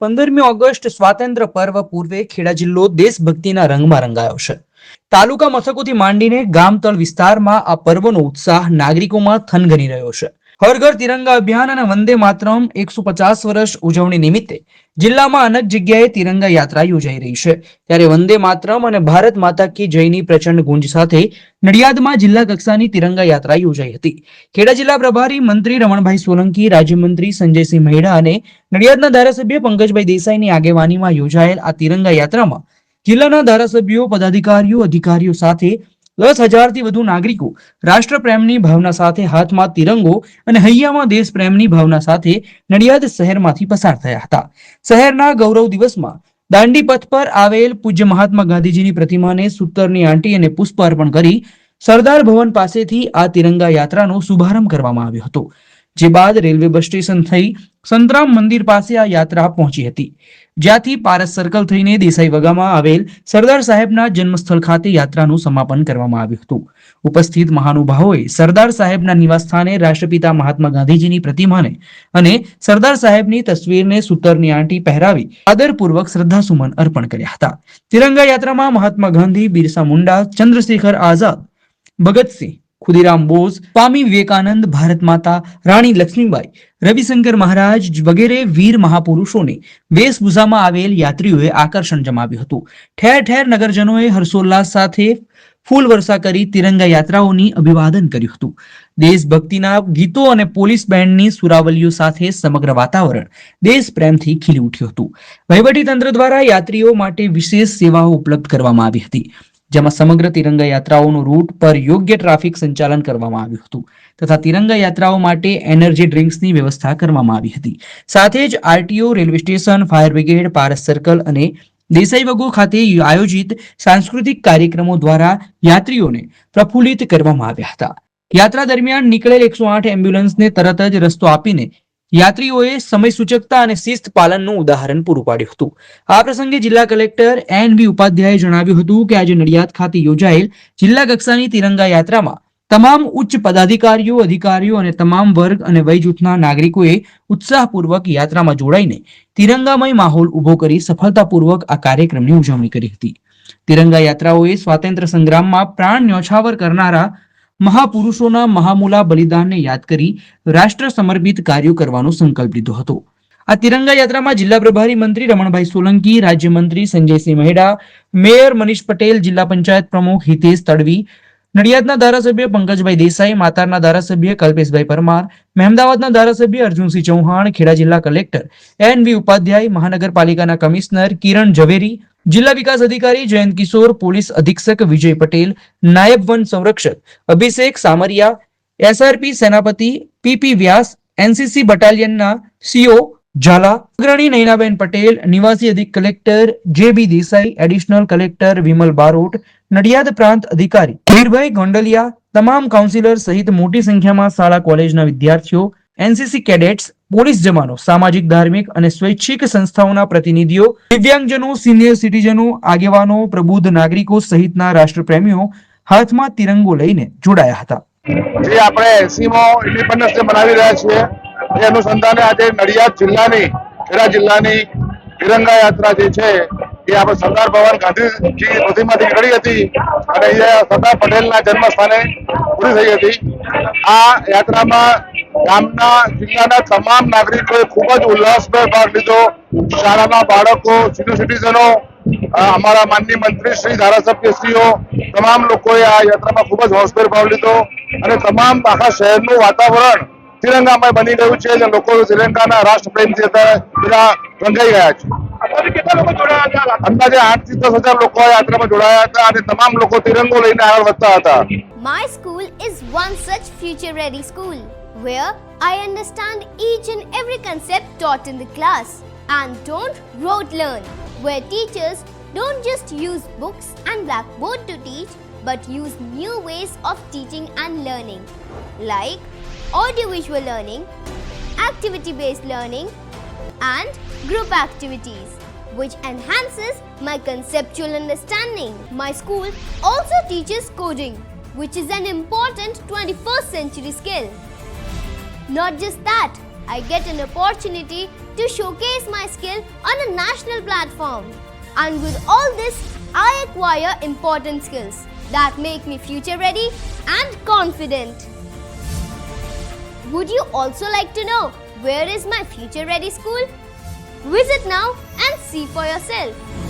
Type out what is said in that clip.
15મી August સ્વાતંત્ર્ય પર્વ પૂર્વે ખેડા જિલ્લો દેશભક્તિના રંગમાં રંગાયો છે. તાલુકા મથકોથી માંડીને ગામતળ વિસ્તારમાં આ પર્વનો ઉત્સાહ નાગરિકોમાં થનગની રહ્યો છે. હર ઘર તિરંગા અભિયાન અને વંદે માતરમ 150 વર્ષ ઉજવણી નિમિત્તે જિલ્લામાં અનેક જગ્યાએ તિરંગા યાત્રા યોજાઈ રહી છે. ત્યારે વંદે માતરમ અને ભારત માતા કી જયની પ્રચંડ ગુંજ સાથે નડિયાદમાં જિલ્લા કક્ષાની તિરંગા યાત્રા યોજાઈ હતી. ખેડા જિલ્લા પ્રભારી મંત્રી રમણભાઈ સોલંકી, રાજ્યમંત્રી સંજયસિંહ મહેડા અને નડિયાદના ધારાસભ્ય પંકજભાઈ દેસાઈની આગેવાનીમાં યોજાયેલ આ તિરંગા યાત્રામાં જિલ્લાના ધારાસભ્યો, પદાધિકારીઓ, અધિકારીઓ સાથે 10,000થી વધુ નાગરિકો રાષ્ટ્રપ્રેમની ભાવના સાથે હાથમાં તિરંગો અને હૈયામાં દેશપ્રેમની ભાવના સાથે નડિયાદ શહેરમાંથી પસાર થયા હતા. શહેરના ગૌરવ દિવસમાં દાંડી પથ પર આવેલ પૂજ્ય મહાત્મા ગાંધીજીની પ્રતિમાને સૂતરની આંટી અને પુષ્પ અર્પણ કરી સરદાર ભવન પાસેથી આ તિરંગા યાત્રાનો શુભારંભ કરવામાં આવ્યો હતો. જે બાદ રેલવે બસ સ્ટેશન થઈ સંતરામ મંદિર પાસે આ યાત્રા પહોંચી હતી, જ્યાંથી પારસ સર્કલ થઈને દેસાઈ વગામાં આવેલ સરદાર સાહેબના જન્મસ્થળ ખાતે યાત્રાનું સમાપન કરવામાં આવ્યું હતું. ઉપસ્થિત મહાનુભાવોએ સરદાર સાહેબના નિવાસસ્થાને રાષ્ટ્રપિતા મહાત્મા ગાંધીજીની પ્રતિમાને અને સરદાર સાહેબની તસવીરને સૂતરની આંટી પહેરાવી આદરપૂર્વક શ્રદ્ધાસુમન અર્પણ કર્યા હતા. તિરંગા યાત્રામાં મહાત્મા ગાંધી, બિરસા મુંડા, ચંદ્રશેખર આઝાદ, ભગતસિંહ, ખુદીરામ બોઝ, સ્વામી વિવેકાનંદ, ભારત માતા, રાણી લક્ષ્મીબાઈ, રવિશંકર મહારાજ વગેરે વીર મહાપુરુષોની વેશભૂષામાં આવેલ યાત્રીઓએ આકર્ષણ જમાવ્યું હતું. ઠેર ઠેર નગરજનોએ હર્ષોલ્લાસ સાથે ફૂલ વર્ષા કરી તિરંગા યાત્રાઓની અભિવાદન કર્યું હતું. દેશભક્તિના ગીતો અને પોલીસ બેન્ડની સુરાવલીઓ સાથે સમગ્ર વાતાવરણ દેશ પ્રેમથી ખીલી ઉઠ્યું હતું. વહીવટીતંત્ર દ્વારા યાત્રીઓ માટે વિશેષ સેવાઓ ઉપલબ્ધ કરવામાં આવી હતી, જેમાં સમગ્ર તિરંગા યાત્રાઓનો રૂટ પર યોગ્ય ટ્રાફિક સંચાલન કરવામાં આવ્યું હતું તથા તિરંગા યાત્રાઓ માટે એનર્જી ડ્રિંક્સની વ્યવસ્થા કરવામાં આવી હતી. સાથે જ RTO, railway station, fire brigade, Paras circle અને દેસાઈ વગો ખાતે આયોજિત સાંસ્કૃતિક કાર્યક્રમો દ્વારા યાત્રીઓને પ્રફુલ્લિત કરવામાં આવ્યા હતા. યાત્રા દરમિયાન નીકળેલ 108 એમ્બ્યુલન્સને તરત જ રસ્તો આપીને યાત્રીઓએ સમય સૂચકતા અને શિસ્ત પાલનનું ઉદાહરણ પૂરું પાડ્યું હતું. આ પ્રસંગે જિલ્લા કલેક્ટર એન.વી. ઉપાધ્યાયે જણાવ્યું હતું કે આજે નડિયાદ ખાતે યોજાયેલ જિલ્લા કક્ષાની તિરંગા યાત્રામાં તમામ ઉચ્ચ પદાધિકારીઓ, અધિકારીઓ અને તમામ વર્ગ અને વય જૂથના નાગરિકોએ ઉત્સાહપૂર્વક યાત્રામાં જોડાઈને તિરંગામય માહોલ ઉભો કરી સફળતાપૂર્વક આ કાર્યક્રમની ઉજવણી કરી હતી. તિરંગા યાત્રાઓએ સ્વાતંત્ર્ય સંગ્રામમાં પ્રાણ ન્યોછાવર કરનારા મહાપુરુષોના મહામૂલા બલિદાનને યાદ કરી રાષ્ટ્ર સમર્પિત કાર્યો કરવાનો સંકલ્પ લીધો હતો. આ તિરંગા યાત્રામાં જિલ્લા પ્રભારી મંત્રી રમણભાઈ સોલંકી, રાજ્યમંત્રી સંજયસિંહ મહેડા, મેયર મનીષ પટેલ, જિલ્લા પંચાયત પ્રમુખ હિતેશ તડવી, નડિયાદના ધારાસભ્ય પંકજભાઈ દેસાઈ, માતારના ધારાસભ્ય કલ્પેશભાઈ પરમાર, મહેમદાવાદના ધારાસભ્ય અર્જુનસિંહ ચૌહાણ, ખેડા જિલ્લા કલેક્ટર એન.વી. ઉપાધ્યાય, મહાનગરપાલિકાના કમિશનર કિરણ ઝવેરી, જિલ્લા વિકાસ અધિકારી જયંત કિશોર, પોલીસ અધિક્ષક વિજય પટેલ, નાયબ વન સંરક્ષક અભિષેક સામરિયા, એસઆરપી સેનાપતિ પીપી વ્યાસ, એનસીસી બટાલિયનના સીઓ ઝાલા, અગ્રણી નયનાબેન પટેલ, નિવાસી અધિક collector J B. Desai, additional collector Vimal Barot, Nadiad પ્રાંત અધિકારી વીરભાઈ ગોંડલિયા, તમામ કાઉન્સિલર સહિત મોટી સંખ્યામાં શાળા કોલેજના વિદ્યાર્થીઓ, એનસીસી કેડેટ્સ, પોલીસ જવાનો, સામાજિક ધાર્મિક અને સ્વૈચ્છિક સંસ્થાઓના પ્રતિનિધિઓ, દિવ્યાંગજનો, સિનિયર સિટીઝનો, આગેવાનો, પ્રબુદ્ધ નાગરિકો સહિતના રાષ્ટ્રપ્રેમીઓ હાથમાં તિરંગો લઈને જોડાયા હતા. જે આપણે 80મો ઇન્ડિપેન્ડન્સ ડે મનાવી રહ્યા છીએ એ અનુસંધાને આજે નડિયાદ જિલ્લાની, ખેડા જિલ્લાની તિરંગા યાત્રા જે છે એ આપણે સરદાર ભવન ગાંધીજી પ્રતિમાથી નીકળી હતી અને અહીંયા સરદાર પટેલના જન્મસ્થાને પૂરી થઈ હતી. આ યાત્રામાં ગામના, જિલ્લાના તમામ નાગરિકોએ ખૂબ જ ઉલ્લાસભેર ભાગ લીધો. શાળાના બાળકો, સિનિયર સિટીઝનો, અમારા માનનીય મંત્રી શ્રી, ધારાસભ્યશ્રીઓ, તમામ લોકોએ આ યાત્રામાં ખૂબ જ હોશભેર ભાગ લીધો અને તમામ આખા શહેરનું વાતાવરણ તિરંગામય બની ગયું છે અને લોકો તિરંગાના રાષ્ટ્રપ્રેમથી અત્યારે બધા રંગાઈ ગયા છે. અંદાજે 8 થી 10,000 લોકો આ યાત્રામાં જોડાયા હતા અને તમામ લોકો તિરંગો લઈને આગળ વધતા હતા. My school is one such future ready school where I understand each and every concept taught in the class and don't rote learn, where teachers don't just use books and blackboard to teach but use new ways of teaching and learning like audiovisual learning, activity based learning and group activities which enhances my conceptual understanding. My school also teaches coding, which is an important 21st century skill. Not just that, I get an opportunity to showcase my skill on a national platform. And with all this, I acquire important skills that make me future ready and confident. Would you also like to know where is my future ready school? Visit now and see for yourself.